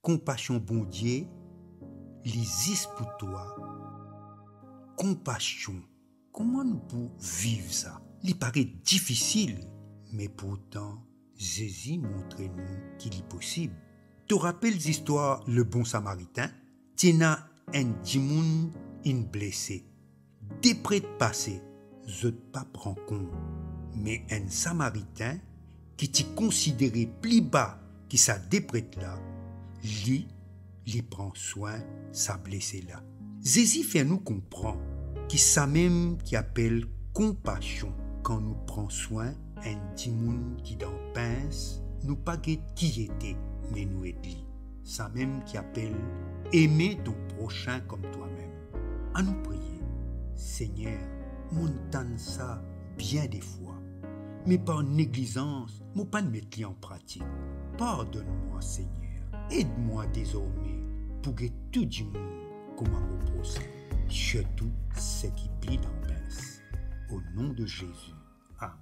compassion bon Dieu, l'existe pour toi. Compassion, comment nous pouvons vivre ça? Il paraît difficile, mais pourtant, Jésus montre-nous qu'il est possible. Tu te rappelles l'histoire Le Bon Samaritain? Tina un dimoun in blessé. Des prêts de passé, je ne pas prends compte. Mais un Samaritain qui t'y considéré plus bas qui sa déprête là, lui prend soin sa blessé là. Jésus fait nous comprendre qu'il ça même qui appelle compassion quand nous prend soin un dimoun qui dans pince nous pas qui était mais nous est lui. Ça même qui appelle aimer ton prochain comme toi-même. À nous prier, Seigneur, montagne ça bien des fois, mais par négligence, moi pas de mettre en pratique. Pardonne-moi, Seigneur, aide-moi désormais pour que tout du monde comme à mon prochain, surtout ce qui plie dans pince. Au nom de Jésus. Amen.